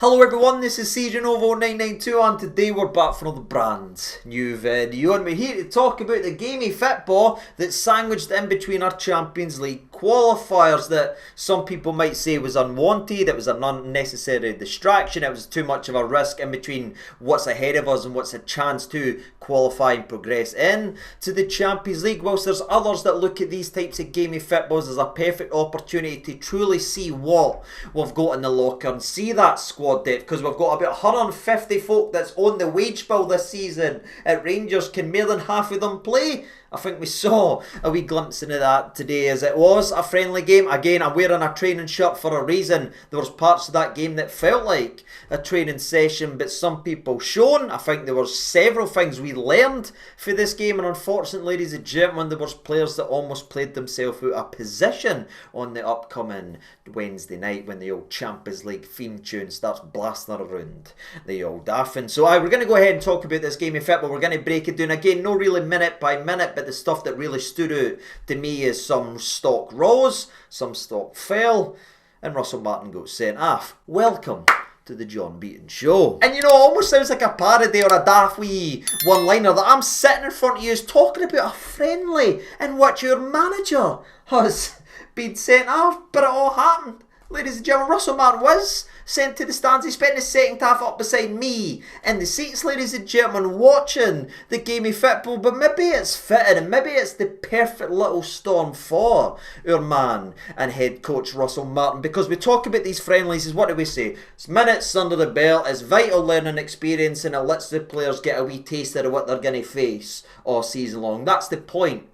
Hello everyone, this is CJNovo992 and today we're back for another brand new video and we're here to talk about the gamey football that's sandwiched in between our Champions League qualifiers that some people might say was unwanted, it was an unnecessary distraction, it was too much of a risk in between what's ahead of us and what's a chance to qualify and progress in to the Champions League, whilst there's others that look at these types of gamey footballs as a perfect opportunity to truly see what we've got in the locker and see that squad depth, because we've got about 150 folk that's on the wage bill this season at Rangers. Can more than half of them play? I think we saw a wee glimpse into that today, as it was a friendly game. Again, I'm wearing a training shirt for a reason. There was parts of that game that felt like a training session, but some people shone. I think there were several things we learned for this game, and unfortunately, ladies and gentlemen, there was players that almost played themselves out of position on the upcoming Wednesday night when the old Champions League theme tune starts blasting around the old Daffin. So we're going to go ahead and talk about this game of football. We're going to break it down again, no really minute by minute, but the stuff that really stood out to me is some stock rose, some stock fell, and Russell Martin got sent off. Welcome to the John Beaton Show. And you know, it almost sounds like a parody or a daft wee one-liner that I'm sitting in front of you talking about a friendly in which your manager has been sent off, but it all happened. Ladies and gentlemen, Russell Martin was sent to the stands. He spent the second half up beside me in the seats, ladies and gentlemen, watching the game of football. But maybe it's fitted and maybe it's the perfect little storm for our man and head coach Russell Martin, because we talk about these friendlies as, what do we say? It's minutes under the belt, it's vital learning experience, and it lets the players get a wee taster of what they're going to face all season long. That's the point.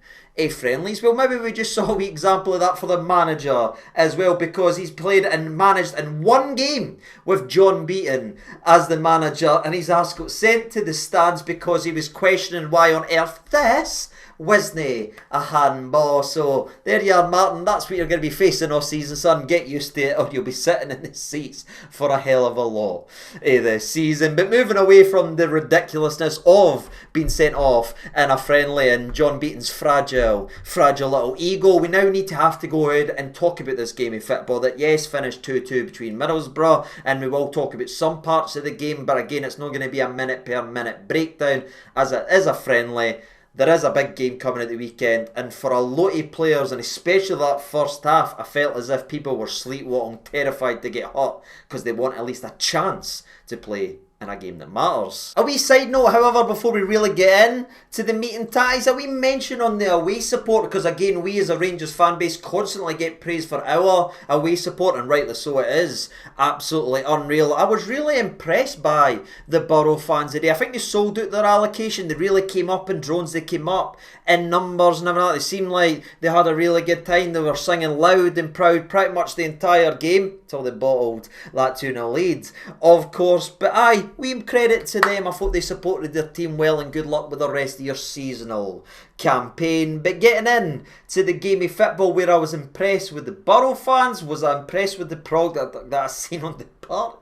Friendlies. Well, maybe we just saw a wee example of that for the manager as well, because he's played and managed in one game with John Beaton as the manager, and he's got sent to the stands because he was questioning why on earth this wasn't a handball. So there you are, Martin, that's what you're going to be facing all season, son. Get used to it or you'll be sitting in the seats for a hell of a lot this season. But moving away from the ridiculousness of being sent off in a friendly and John Beaton's fragile little ego, we now need to have to go ahead and talk about this game of football that, yes, finished 2-2 between Middlesbrough, and we will talk about some parts of the game, but again, it's not going to be a minute per minute breakdown as it is a friendly. There is a big game coming at the weekend, and for a lot of players, and especially that first half, I felt as if people were sleepwalking, terrified to get hurt, because they want at least a chance to play in a game that matters. A wee side note, however, before we really get in to the meat and ties, a wee mention on the away support, because again, we as a Rangers fan base constantly get praised for our away support, and rightly so. It is absolutely unreal. I was really impressed by the Borough fans today. I think they sold out their allocation. They really came up in drones, they came up in numbers and everything. It seemed like they had a really good time. They were singing loud and proud pretty much the entire game till they bottled that 2-0 lead, of course. But we credit to them. I thought they supported their team well, and good luck with the rest of your seasonal campaign. But getting in to the game of football, where I was impressed with the Borough fans, was I impressed with the product that I seen on the park?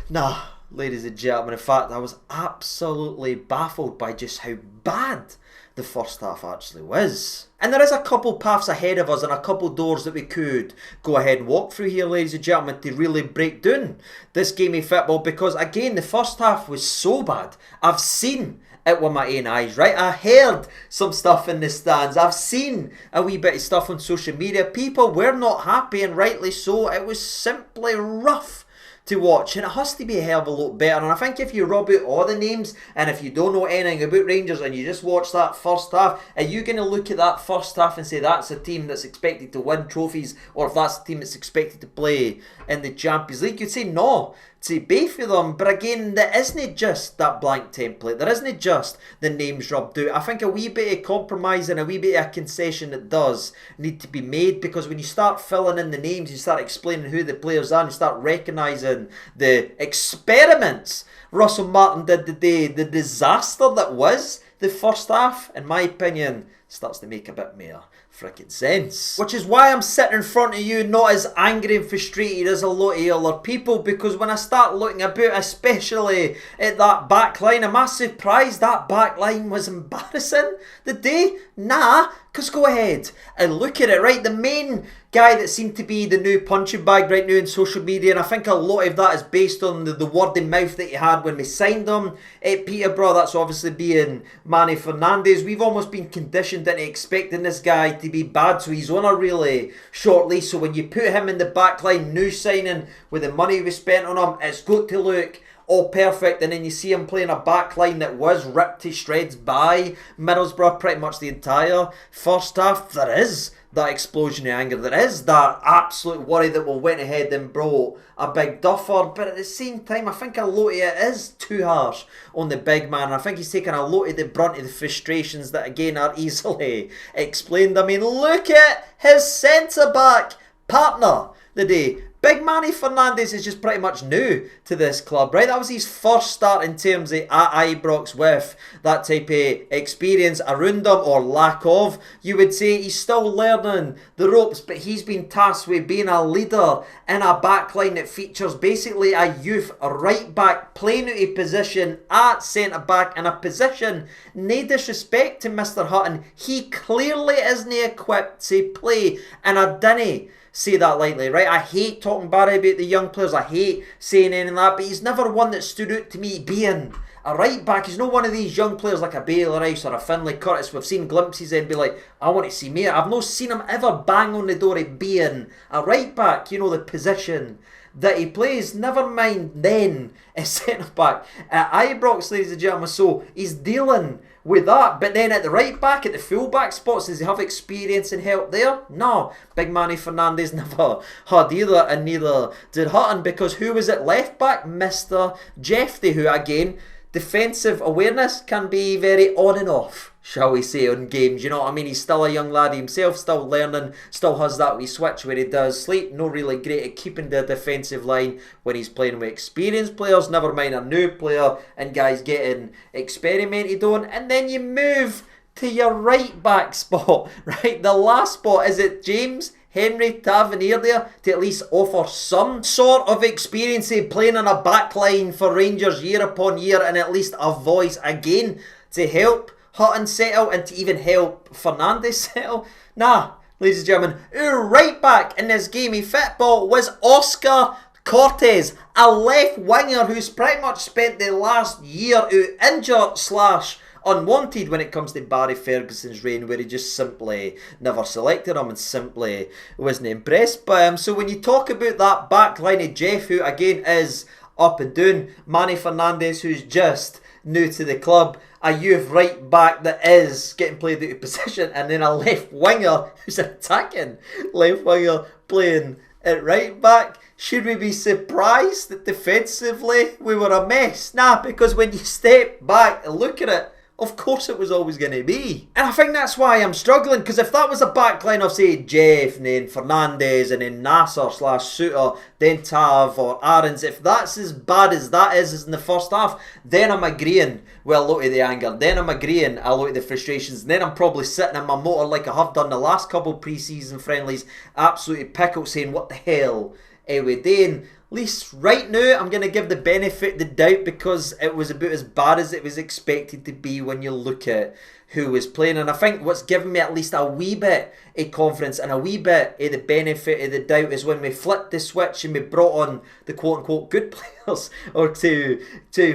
Nah, ladies and gentlemen, in fact, I was absolutely baffled by just how bad the first half actually was. And there is a couple paths ahead of us and a couple doors that we could go ahead and walk through here, ladies and gentlemen, to really break down this game of football, because again, the first half was so bad. I've seen it with my own eyes, right? I heard some stuff in the stands. I've seen a wee bit of stuff on social media. People were not happy, and rightly so. It was simply rough to watch, and it has to be a hell of a lot better. And I think if you rub out all the names, and if you don't know anything about Rangers and you just watch that first half, are you going to look at that first half and say that's a team that's expected to win trophies, or if that's a team that's expected to play in the Champions League? You'd say no to both of them. But again, there isn't just that blank template, there isn't just the names rubbed out. I think a wee bit of compromise and a wee bit of concession that does need to be made, because when you start filling in the names, you start explaining who the players are, and you start recognising the experiments Russell Martin did today, the disaster that was the first half, in my opinion, starts to make a bit more frickin' sense. Which is why I'm sitting in front of you not as angry and frustrated as a lot of other people, because when I start looking about, especially at that back line, am I surprised that back line was embarrassing today? Nah, Because go ahead and look at it, right? The main guy that seemed to be the new punching bag right now in social media, and I think a lot of that is based on the word of mouth that he had when we signed him at Peterborough. That's obviously being Manny Fernandes. We've almost been conditioned into expecting this guy to be bad, so he's on a really short lease. So when you put him in the back line, new signing, with the money we spent on him, it's got to look all perfect. And then you see him playing a back line that was ripped to shreds by Middlesbrough pretty much the entire first half. There is that explosion of anger, there is that absolute worry that we went ahead and brought a big duffer, but at the same time I think a lot of it is too harsh on the big man. I think he's taken a lot of the brunt of the frustrations that again are easily explained. I mean, look at his centre back partner the day. Big Manny Fernandes is just pretty much new to this club, right? That was his first start in terms of at Ibrox with that type of experience around him, or lack of. You would say he's still learning the ropes, but he's been tasked with being a leader in a backline that features basically a youth right back playing out of position at centre back, in a position, no disrespect to Mr. Hutton, he clearly isn't equipped to play, and I didn't say that lightly, right? I hate talking bad about the young players, I hate saying any of that, but he's never one that stood out to me being a right back. He's not one of these young players like a Bale Rice or a Finlay Curtis we've seen glimpses and be like, I want to see more. I've not seen him ever bang on the door of being a right back, you know, the position that he plays, never mind then a centre back at Ibrox, ladies and gentlemen. So he's dealing with that, but then at the right back, at the full back spots, does he have experience and help there? No. Big Manny Fernandes never had either, and neither did Hutton, because who was at left back? Mr. Jeffy, who again, defensive awareness can be very on and off, shall we say, on games. You know what I mean? He's still a young lad himself, still learning, still has that wee switch where he does sleep. Not really great at keeping the defensive line when he's playing with experienced players, never mind a new player and guys getting experimented on. And then you move to your right back spot, right? The last spot, is it James Henry Tavernier there to at least offer some sort of experience of playing in a back line for Rangers year upon year, and at least a voice again to help Hutton settle and to even help Fernandes settle? Nah, ladies and gentlemen, our right back in this game of football was Oscar Cortez, a left winger who's pretty much spent the last year out injured / unwanted when it comes to Barry Ferguson's reign, where he just simply never selected him and simply wasn't impressed by him. So when you talk about that back line of Jeff, who again is up and down, Manny Fernandes, who's just new to the club, a youth right back that is getting played out of position, and then a left winger who's an attacking left winger playing at right back. Should we be surprised that defensively we were a mess? Nah, because when you step back and look at it, of course it was always going to be. And I think that's why I'm struggling, because if that was a backline of, say, Jeff and then Fernandes and then Nasser / Suter, then Tav or Aarons, if that's as bad as that is in the first half, then I'm agreeing with a lot of the anger, then I'm agreeing a lot of the frustrations, and then I'm probably sitting in my motor like I have done the last couple pre-season friendlies, absolutely pickled, saying what the hell are we doing? At least right now I'm going to give the benefit of the doubt, because it was about as bad as it was expected to be when you look at who was playing. And I think what's given me at least a wee bit of confidence and a wee bit of the benefit of the doubt is when we flipped the switch and we brought on the quote-unquote good players, or to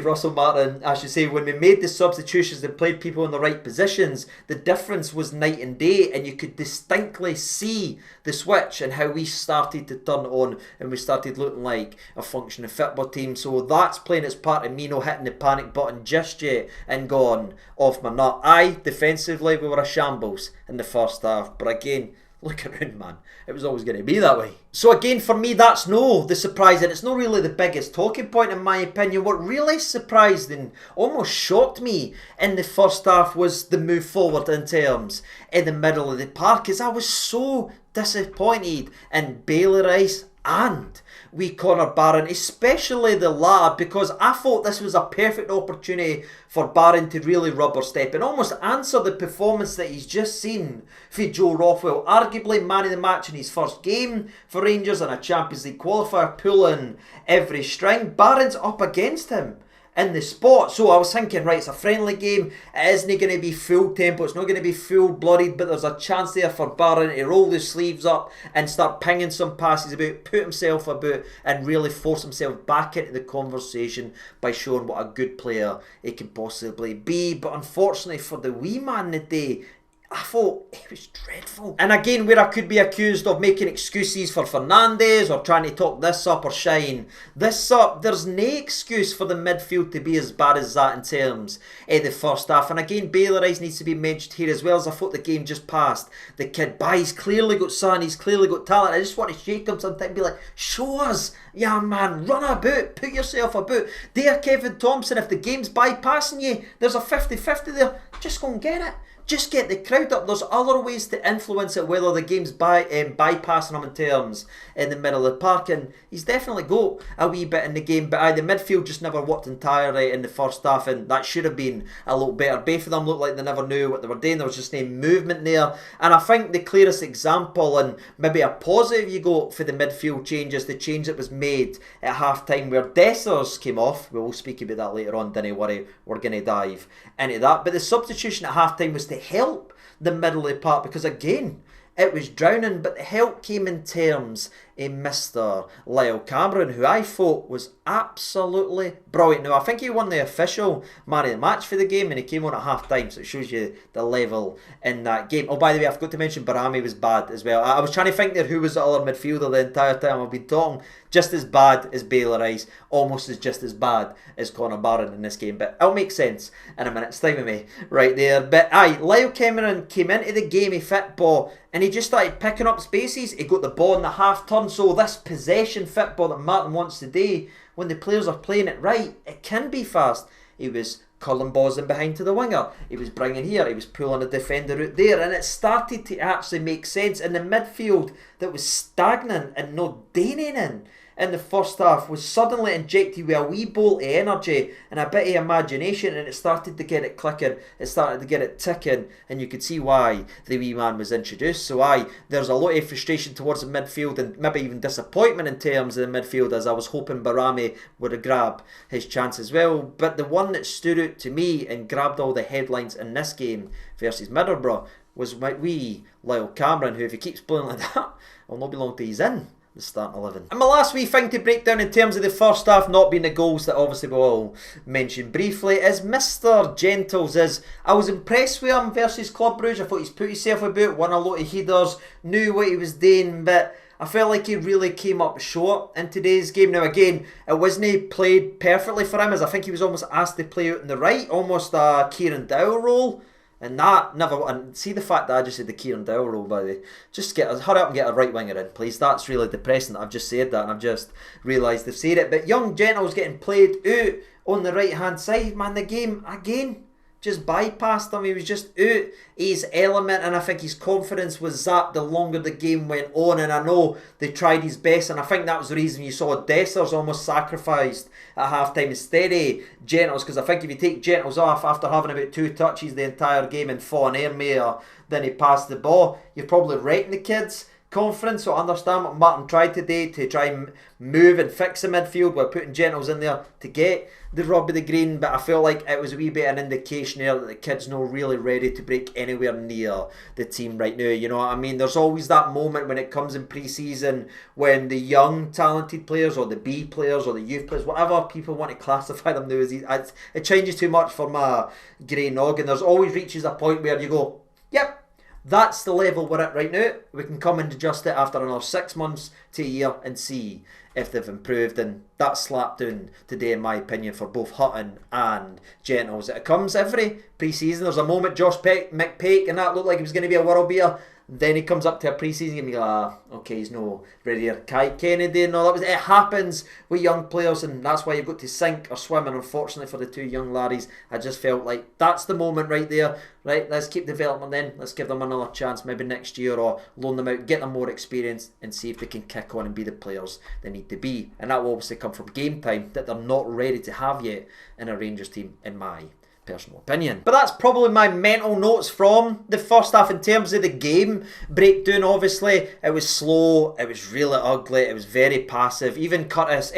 Russell Martin, I should say, when we made the substitutions and played people in the right positions, the difference was night and day, and you could distinctly see the switch and how we started to turn it on and we started looking like a functioning football team. So that's playing its part in me not hitting the panic button just yet and gone off my nut. Defensively we were a shambles in the first half, but again, look around, man, it was always going to be that way. So again, for me, that's no the surprise, and it's not really the biggest talking point in my opinion. What really surprised and almost shocked me in the first half was the move forward in terms in the middle of the park, as I was so disappointed in Bailey Rice and we Connor Barron, especially the latter, because I thought this was a perfect opportunity for Barron to really rubber step and almost answer the performance that he's just seen for Joe Rothwell, arguably man of the match in his first game for Rangers and a Champions League qualifier, pulling every string. Barron's up against him in the spot. So I was thinking, right, it's a friendly game. It isn't going to be full tempo. It's not going to be full blooded, but there's a chance there for Barron to roll the sleeves up and start pinging some passes about, put himself about, and really force himself back into the conversation by showing what a good player he can possibly be. But unfortunately for the wee man today, I thought it was dreadful. And again, where I could be accused of making excuses for Fernandes or trying to talk this up or shine this up, there's no excuse for the midfield to be as bad as that in terms of the first half. And again, Baylor Eyes needs to be mentioned here as well, as I thought the game just passed. The kid, he's clearly got son, he's clearly got talent. I just want to shake him sometimes and be like, show us, yeah man, run about, put yourself about. There, Kevin Thompson, if the game's bypassing you, there's a 50-50 there, just go and get it. Just get the crowd up. There's other ways to influence it, whether the game's bypassing him in terms in the middle of the park. And he's definitely got a wee bit in the game. But the midfield just never worked entirely in the first half, and that should have been a little better. Both of them looked like they never knew what they were doing. There was just no movement there. And I think the clearest example, and maybe a positive you go for the midfield change, is the change that was made at half-time where Dessers came off. We will speak about that later on, don't worry. We're going to dive into that. But the substitution at half-time was to help the middle of the park, because again it was drowning, but the help came in terms of Mr. Lyle Cameron, who I thought was absolutely brilliant. Now I think he won the official man of the match for the game, and he came on at half time, so it shows you the level in that game. Oh, by the way, I forgot to mention Barami was bad as well. I was trying to think there who was the other midfielder the entire time. I've been talking just as bad as Baylor Eyes, almost as just as bad as Connor Barron in this game, but it'll make sense in a minute. Stay with me right there. But Lyle Cameron came into the game of football and he just started picking up spaces. He got the ball in the half turn, so this possession football that Martin wants today, when the players are playing it right, it can be fast. He was curling balls in behind to the winger, he was bringing here, he was pulling a defender out there, and it started to actually make sense. In the midfield that was stagnant and no doing in the first half was suddenly injected with a wee bolt of energy and a bit of imagination, and it started to get it clicking, it started to get it ticking, and you could see why the wee man was introduced. So there's a lot of frustration towards the midfield and maybe even disappointment in terms of the midfield, as I was hoping Barami would have grabbed his chance as well. But the one that stood out to me and grabbed all the headlines in this game versus Middlesbrough was my wee Lyle Cameron, who if he keeps playing like that, will not be long till he's in the starting 11. And my last wee thing to break down in terms of the first half not being the goals that obviously we'll mention briefly is Mr. Gentles. I was impressed with him versus Club Brugge. I thought he's put himself about, won a lot of headers, knew what he was doing, but I felt like he really came up short in today's game. Now again, it wasn't played perfectly for him, as I think he was almost asked to play out on the right, almost a Kieran Dowell role. And that never, and see the fact that I just said the Kieran Dowell role, by the way, just hurry up and get a right winger in, please. That's really depressing that I've just said that and I've just realised they've said it. But young Gentle's getting played out on the right hand side, man. The game again just bypassed him. He was just out his element, and I think his confidence was zapped the longer the game went on. And I know they tried his best, and I think that was the reason you saw Dessers almost sacrificed at half time instead of Gentles, because I think if you take Gentles off after having about 2 touches the entire game and Fawn Airmere, then he passed the ball, you're probably wrecking the kids' confidence. So I understand what Martin tried today to try and move and fix the midfield while putting Gentles in there to get the rub of the green, but I felt like it was a wee bit an indication there that the kid's not really ready to break anywhere near the team right now. You know what I mean? There's always that moment when it comes in pre-season when the young talented players or the B players or the youth players, whatever people want to classify them now, it changes too much for my grey noggin. There's always reaches a point where you go, yep, that's the level we're at right now. We can come and adjust it after another 6 months to a year and see if they've improved. And that's slapped down today, in my opinion, for both Hutton and Gentles. It comes every pre-season. There's a moment Josh McPake and that looked like he was going to be a world beater. Then he comes up to a pre-season game and you go, okay, he's no ready here. Kai Kennedy and all that. It happens with young players, and that's why you've got to sink or swim. And unfortunately for the 2 young laddies, I just felt like that's the moment right there. Right, let's keep development then. Let's give them another chance maybe next year, or loan them out, get them more experience and see if they can kick on and be the players they need to be. And that will obviously come from game time that they're not ready to have yet in a Rangers team, in my personal opinion. But that's probably my mental notes from the first half. In terms of the game breakdown, obviously it was slow, it was really ugly, it was very passive. Even Cortez,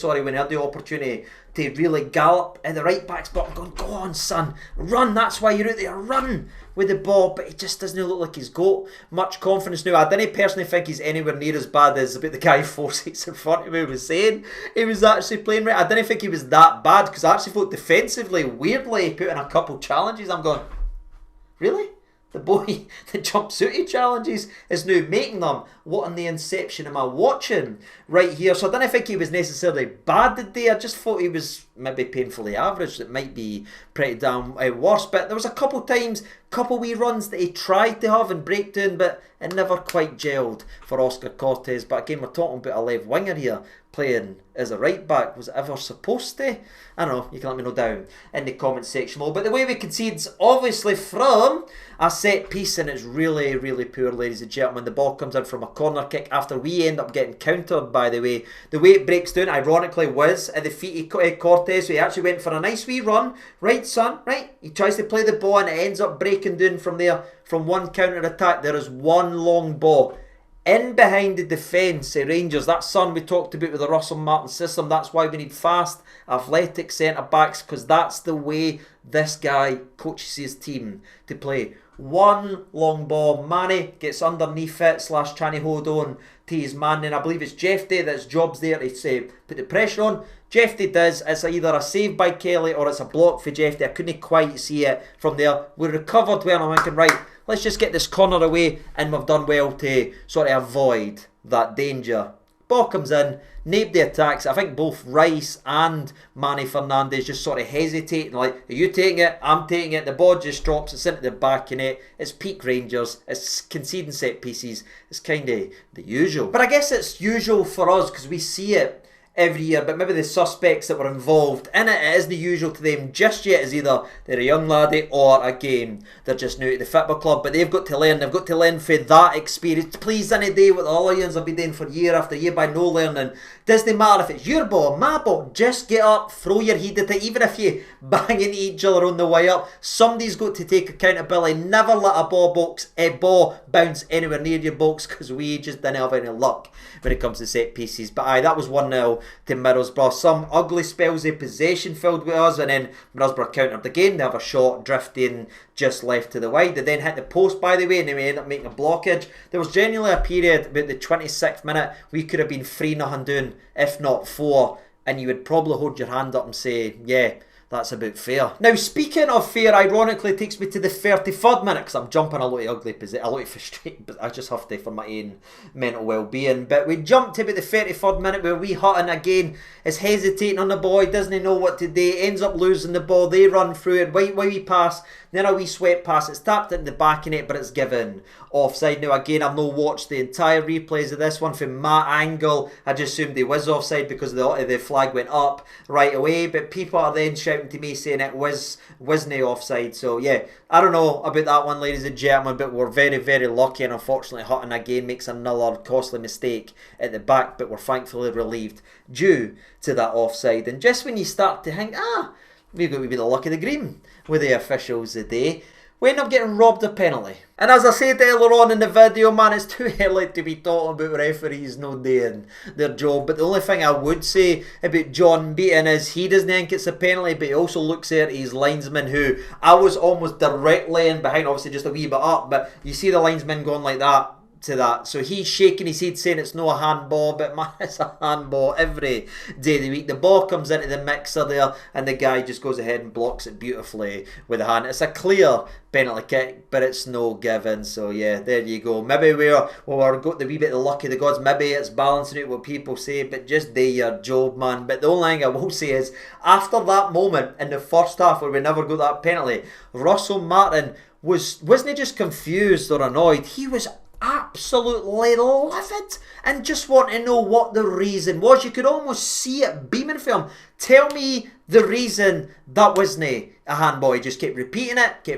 when he had the opportunity to really gallop in the right back spot, I'm going, go on son, run, that's why you're out there, run with the ball. But he just doesn't look like he's got much confidence now. I didn't personally think he's anywhere near as bad as about the guy 4 seats in front of me was saying he was actually playing right. I didn't think he was that bad, because I actually thought defensively, weirdly, he put in a couple challenges. I'm going, really? The boy that jumps out of challenges is now making them. What in the inception am I watching right here? So I didn't think he was necessarily bad today. I just thought he was maybe painfully average. It might be pretty damn worse. But there was a couple times, couple wee runs that he tried to have in breakdown, but it never quite gelled for Oscar Cortez. But again, we're talking about a left winger here playing as a right back. Was it ever supposed to? I don't know, you can let me know down in the comment section below. But the way we concede's obviously from a set piece, and it's really, really poor, ladies and gentlemen. The ball comes in from a corner kick after we end up getting countered, by the way. The way it breaks down, ironically, was at the feet of Cortez, so he actually went for a nice wee run. Right, son, right? He tries to play the ball and it ends up breaking down from there, from one counter-attack. There is one long ball in behind the defence of Rangers. That son we talked about with the Russell Martin system. That's why we need fast, athletic centre-backs, because that's the way this guy coaches his team to play. One long ball, Manny gets underneath it, trying to hold on to his man, and I believe it's Jeffy that's job's there to say, put the pressure on. Jeffy does. It's either a save by Kelly or it's a block for Jeffy. I couldn't quite see it from there. We recovered well, and I'm thinking, right, let's just get this corner away, and we've done well to sort of avoid that danger. Ball comes in, named the attacks. I think both Rice and Manny Fernandez just sort of hesitating, like, are you taking it? I'm taking it. The ball just drops, it's into the back of it. It's peak Rangers, it's conceding set pieces. It's kind of the usual. But I guess it's usual for us because we see it every year, but maybe the suspects that were involved in it, it isn't usual to them just yet, as either they're a young laddie or again they're just new to the football club. But they've got to learn for that experience. Please, any day what the other youngs have been doing for year after year by no learning. Doesn't matter if it's your ball, my ball, just get up, throw your head at it. Even if you bang into each other on the way up, somebody's got to take accountability. Never let a ball bounce anywhere near your box, because we just didn't have any luck when it comes to set pieces. But aye, that was 1-0 to Middlesbrough. Some ugly spells of possession filled with us, and then Middlesbrough countered again. They have a shot drifting just left to the wide. They then hit the post, by the way, and they end up making a blockage. There was genuinely a period about the 26th minute we could have been 3-0 down, if not 4, and you would probably hold your hand up and say, yeah, that's about fair. Now, speaking of fair, ironically, it takes me to the 33rd minute, because I'm jumping a lot of ugly position, a lot of frustrating, but I just have to for my own mental well-being. But we jumped to about the 33rd minute where wee Hutton again is hesitating on the ball. He doesn't know what to do, ends up losing the ball. They run through it, wee pass, then a wee swept pass. It's tapped in the back in it, but it's given offside. Now, again, I've not watched the entire replays of this one from my angle. I just assumed he was offside because the flag went up right away. But people are then shouting to me saying it wasn't offside. So, yeah, I don't know about that one, ladies and gentlemen, but we're very, very lucky. And unfortunately, Hutton again makes another costly mistake at the back, but we're thankfully relieved due to that offside. And just when you start to think, we've got to be the luck of the green with the officials today, we end up getting robbed a penalty. And as I said earlier on in the video, man, it's too early to be talking about referees not doing their job. But the only thing I would say about John Beaton is he doesn't think it's a penalty, but he also looks at his linesman, who I was almost directly in behind, obviously just a wee bit up, but you see the linesman going like that to that. So he's shaking his head saying it's no a handball, but man, it's a handball every day of the week. The ball comes into the mixer there and the guy just goes ahead and blocks it beautifully with a hand. It's a clear penalty kick, but it's no given. So yeah, there you go. Maybe we're got the wee bit of the luck of the gods. Maybe it's balancing out what people say, but just do your job, man. But the only thing I will say is, after that moment in the first half where we never got that penalty, Russell Martin wasn't he just confused or annoyed? He was absolutely livid and just want to know what the reason was. You could almost see it beaming from him. Tell me the reason that wasn't a handball. He just kept repeating it,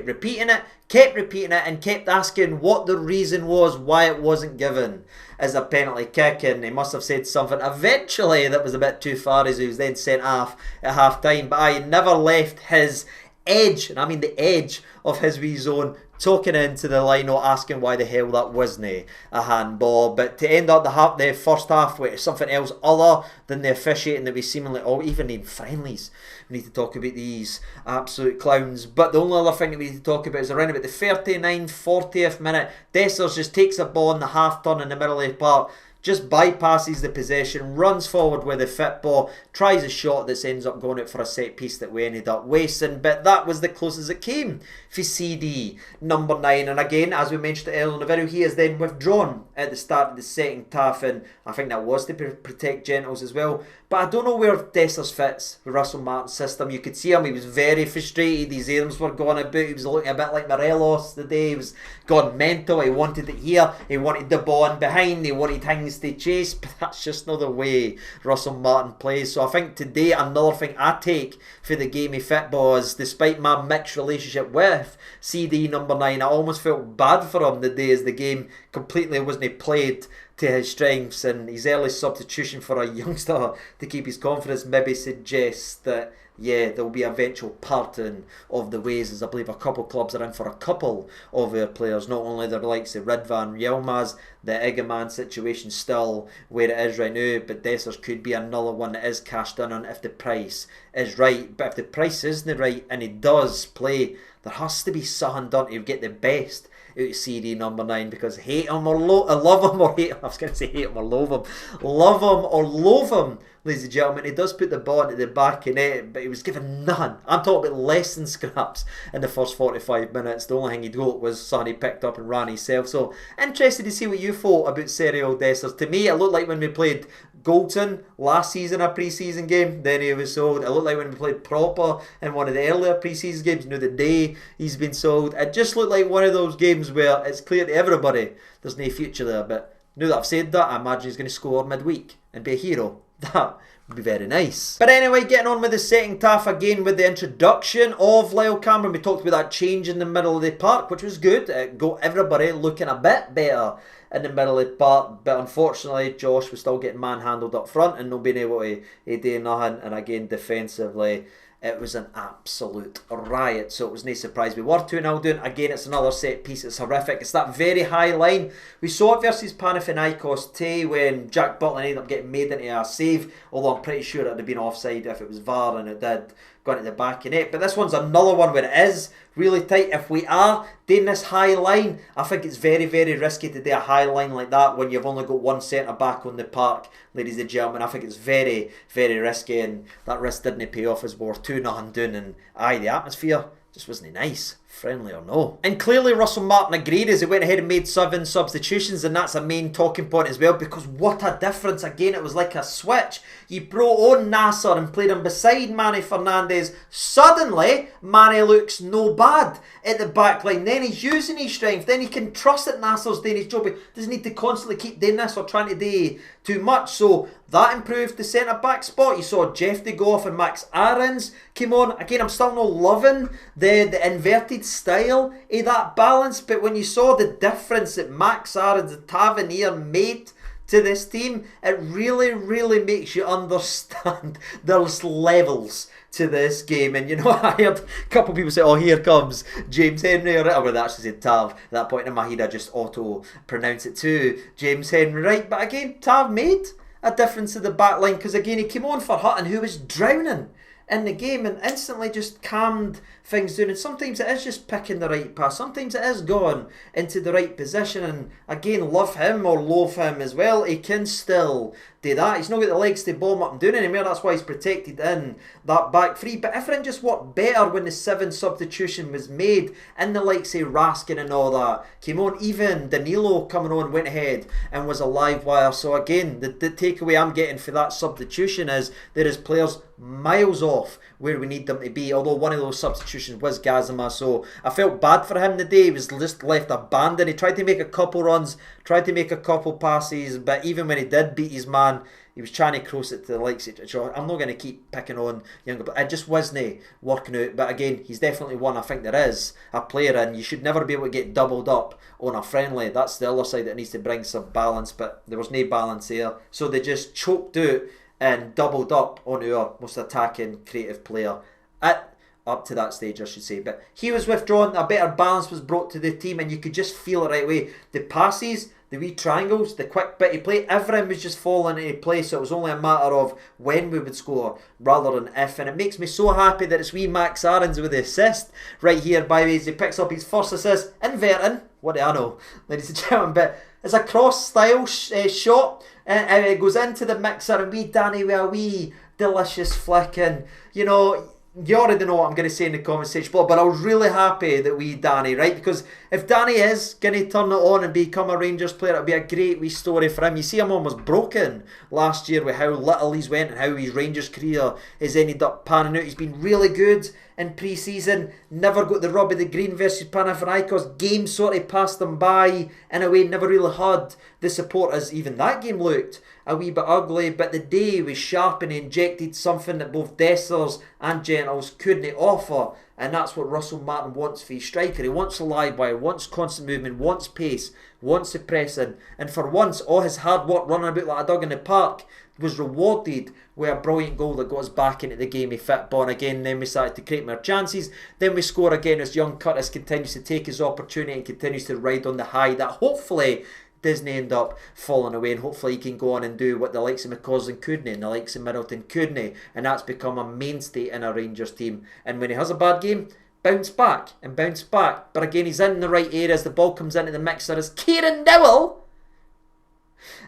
and kept asking what the reason was why it wasn't given as a penalty kick, and he must have said something eventually that was a bit too far, as he was then sent off at half time. But I never left his edge, and I mean the edge of his wee zone, talking into the line, or asking why the hell that wasn't a handball. But to end up the first half with something else other than the officiating that we seemingly, or even in friendlies, we need to talk about these absolute clowns. But the only other thing that we need to talk about is around about the 40th minute, Dessers just takes a ball in the half turn in the middle of the park, just bypasses the possession, runs forward with the fit ball, tries a shot that ends up going out for a set piece that we ended up wasting. But that was the closest it came for CD number 9. And again, as we mentioned earlier in the video, he is then withdrawn at the start of the second half, and I think that was to protect Gentles as well. But I don't know where Dessers fits with Russell Martin's system. You could see him, he was very frustrated, his arms were going about, he was looking a bit like Morelos today, he was gone mental, he wanted it here, he wanted the ball in behind, he wanted things to chase, but that's just not the way Russell Martin plays. So I think today, another thing I take for the game of football is, despite my mixed relationship with CD number 9, I almost felt bad for him the day as the game completely wasn't played to his strengths, and his early substitution for a youngster to keep his confidence maybe suggests that, yeah, there will be eventual parting of the ways, as I believe a couple clubs are in for a couple of their players, not only the likes of Ridvan Yilmaz, the Igaman situation still where it is right now, but Dessers could be another one that is cashed in on if the price is right. But if the price isn't right and he does play, there has to be something done to get the best out of CD number 9, because hate him or love him or hate him, I was going to say hate him or loathe him, love him or loathe him, ladies and gentlemen, he does put the ball into the back of net, but he was given none. I'm talking about less than scraps in the first 45 minutes. The only thing he got was something he picked up and ran himself. So interested to see what you thought about Serial Dessers. To me, it looked like when we played Goldson last season, a pre-season game, then he was sold. It looked like when we played Proper in one of the earlier pre-season games, you know, the day he's been sold. It just looked like one of those games where it's clear to everybody there's no future there. But now that I've said that, I imagine he's going to score midweek and be a hero. That would be very nice. But anyway, getting on with the second half again with the introduction of Lyle Cameron. We talked about that change in the middle of the park, which was good. It got everybody looking a bit better in the middle of the park, but unfortunately Josh was still getting manhandled up front and not being able to do nothing. And again, defensively, it was an absolute riot. So it was no surprise we were 2-0 down. Again, it's another set piece. It's horrific. It's that very high line. We saw it versus Panathinaikos too, when Jack Butland ended up getting made into a save, although I'm pretty sure it would have been offside if it was VAR, and it did go into the back of net. But this one's another one where it is really tight. If we are doing this high line, I think it's very, very risky to do a high line like that when you've only got one centre back on the park, ladies and gentlemen. I think it's very, very risky, and that risk didn't pay off as we were 2-0 down, and the atmosphere just wasn't nice, friendly or no. And clearly Russell Martin agreed as he went ahead and made 7 substitutions, and that's a main talking point as well, because what a difference. Again, it was like a switch. You brought on Nasser and played him beside Manny Fernandez. Suddenly, Manny looks no bad at the back line. Then he's using his strength. Then he can trust that Nasser's doing his job. He doesn't need to constantly keep doing this or trying to do too much. So that improved the centre-back spot. You saw Jeff de Goff and Max Aarons came on. Again, I'm still not loving the inverted style of that balance, but when you saw the difference that Max Aarons, the Tavernier, made to this team, it really, really makes you understand there's levels to this game. And you know, I heard a couple of people say, oh, here comes James Henry, or I would actually say Tav. At that point in my head, I just auto-pronounce it to James Henry, right? But again, Tav made a difference to the back line, because again, he came on for Hutton, who was drowning in the game, and instantly just calmed things down. And sometimes it is just picking the right pass, sometimes it is going into the right position. And again, love him or loathe him as well, he can still do that. He's not got the legs to bomb up and down anymore. That's why he's protected in that back three. But everything just worked better when the 7 substitution was made, and the likes of Raskin and all that came on. Even Danilo coming on went ahead and was a live wire. So again, the takeaway I'm getting for that substitution is there is players miles off where we need them to be, although one of those substitutions was Gazima. So I felt bad for him today. He was just left abandoned. He tried to make a couple runs, tried to make a couple passes, but even when he did beat his man, he was trying to cross it to the likes of Josh. I'm not going to keep picking on younger, but it just wasn't working out. But again, he's definitely one I think there is a player in. You should never be able to get doubled up on a friendly. That's the other side that needs to bring some balance, but there was no balance there. So they just choked out and doubled up on our most attacking creative player. up to that stage, I should say. But he was withdrawn, a better balance was brought to the team, and you could just feel it right away. The passes, the wee triangles, the quick bitty play, everything was just falling into place. So it was only a matter of when we would score rather than if. And it makes me so happy that it's wee Max Aarons with the assist right here. By the way, he picks up his first assist in Beaton. What do I know, ladies and gentlemen? But it's a cross style shot, and it goes into the mixer, and wee Danny with a wee delicious flick. And you know, you already know what I'm going to say in the comment section below, but I was really happy that we Danny, right? Because if Danny is going to turn it on and become a Rangers player, it'll be a great wee story for him. You see, him almost broken last year with how little he's went and how his Rangers career has ended up panning out. He's been really good in pre-season, never got the rub of the green versus Panathinaikos. Game sort of passed them by in a way, never really had the support, as even that game looked a wee bit ugly, but the day was sharp and injected something that both Dessers and Gentles couldn't offer, and that's what Russell Martin wants for his striker. He wants a live wire, wants constant movement, wants pace, wants the pressing, and for once all his hard work running about like a dog in the park was rewarded with a brilliant goal that got us back into the game of football. And again, then we started to create more chances, then we score again as young Curtis continues to take his opportunity and continues to ride on the high that hopefully doesn't end up falling away, and hopefully he can go on and do what the likes of McCausland couldn't and the likes of Middleton couldn't, and that's become a mainstay in a Rangers team. And when he has a bad game, bounce back and bounce back. But again, he's in the right areas. The ball comes into the mixer as Kieran Dowell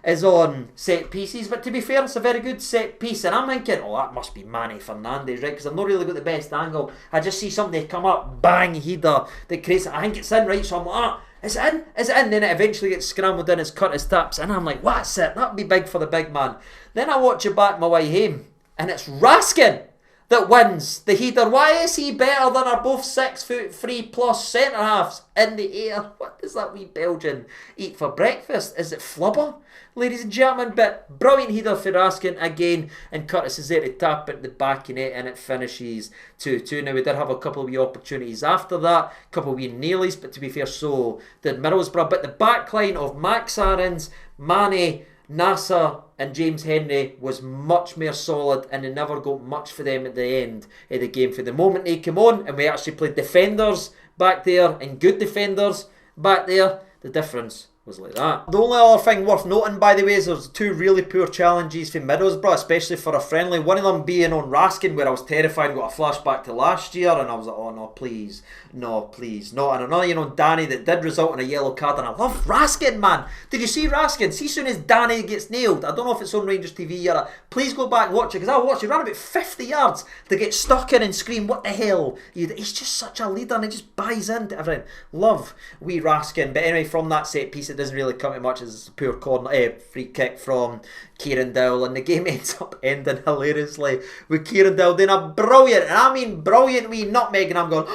is on set pieces, but to be fair, it's a very good set piece, and I'm thinking, oh, that must be Manny Fernandes, right? Because I've not really got the best angle. I just see somebody come up, bang, header that creates it. I think it's in, right? So I'm like, ah, is it in? Is it in? Then it eventually gets scrambled in as Curtis taps, and I'm like, what's it? That'd be big for the big man. Then I watch it back my way home, and it's Raskin that wins the header. Why is he better than our both 6'3" centre halves in the air? What does that wee Belgian eat for breakfast? Is it flubber, ladies and gentlemen? But brilliant header for Raskin again, and Curtis is there to tap at the back of net, and it finishes 2-2. Now we did have a couple of wee opportunities after that, a couple of wee nailies, but to be fair, so did Middlesbrough. But the back line of Max Aarons, Mane, Nasser and James Henry was much more solid, and they never got much for them at the end of the game. For the moment they came on and we actually played defenders back there and good defenders back there, the difference was like that. The only other thing worth noting, by the way, is there's two really poor challenges for Middlesbrough, especially for a friendly. One of them being on Raskin, where I was terrified, got a flashback to last year, and I was like, oh no, please, no, please, no. And another on Danny that did result in a yellow card, and I love Raskin, man. Did you see Raskin? See, as soon as Danny gets nailed, I don't know if it's on Rangers TV yet, please go back and watch it, because I watched it, ran about 50 yards to get stuck in and scream, what the hell? He's just such a leader, and he just buys into everything. Love wee Raskin. But anyway, from that set piece, it doesn't really come to much as it's a poor corner, free kick from Kieran Dowell, and the game ends up ending hilariously with Kieran Dowell doing a brilliant, and I mean brilliant wee nutmeg, and I'm going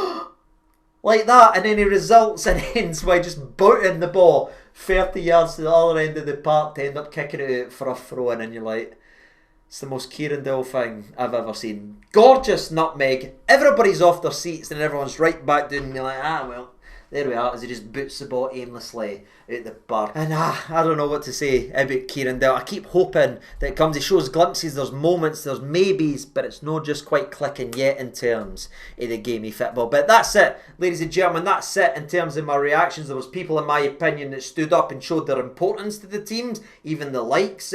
like that, and then he results and ends by just booting the ball 30 yards to the other end of the park to end up kicking it out for a throw-in, and you're like, it's the most Kieran Dowell thing I've ever seen. Gorgeous nutmeg, everybody's off their seats and everyone's right back down, and you're like, ah well, there we are, as he just boots the ball aimlessly out the bar. And I don't know what to say about Kieran Dowell. I keep hoping that it comes, he shows glimpses, there's moments, there's maybes, but it's not just quite clicking yet in terms of the game of football. But that's it, ladies and gentlemen, that's it in terms of my reactions. There was people, in my opinion, that stood up and showed their importance to the teams, even the likes,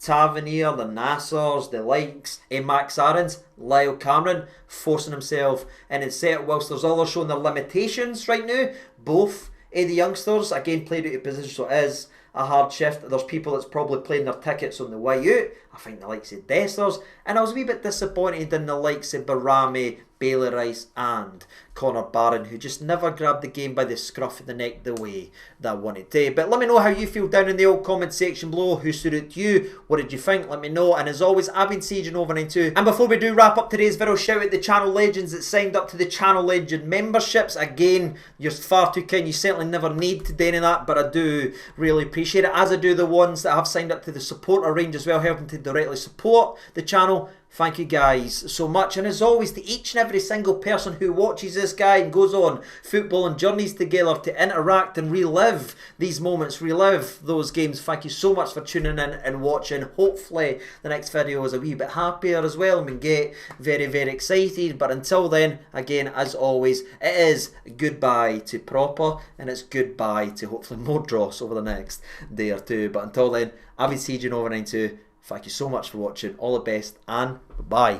Tavernier, the Nassers, the likes, Max Aarons, Lyle Cameron forcing himself in and set, whilst there's others showing their limitations right now. Both the youngsters again played out of position, so it is a hard shift. There's people that's probably playing their tickets on the way out. I think the likes of Dessers, and I was a wee bit disappointed in the likes of Barami, Bailey Rice and Connor Barron, who just never grabbed the game by the scruff of the neck the way that I wanted to. But let me know how you feel down in the old comment section below. Who stood out to you? What did you think? Let me know. And as always, I've been Siege992. And before we do wrap up today's video, shout out the channel legends that signed up to the channel legend memberships. Again, you're far too kind. You certainly never need to do any of that, but I do really appreciate it, as I do the ones that have signed up to the supporter range as well, helping to directly support the channel. Thank you guys so much, and as always, to each and every single person who watches this guide and goes on football and journeys together to interact and relive these moments, relive those games. Thank you so much for tuning in and watching. Hopefully the next video is a wee bit happier as well and we get very, very excited. But until then, again, as always, it is goodbye to proper, and it's goodbye to hopefully more dross over the next day or two. But until then, I've been CJ Over 92. Thank you so much for watching. All the best and bye.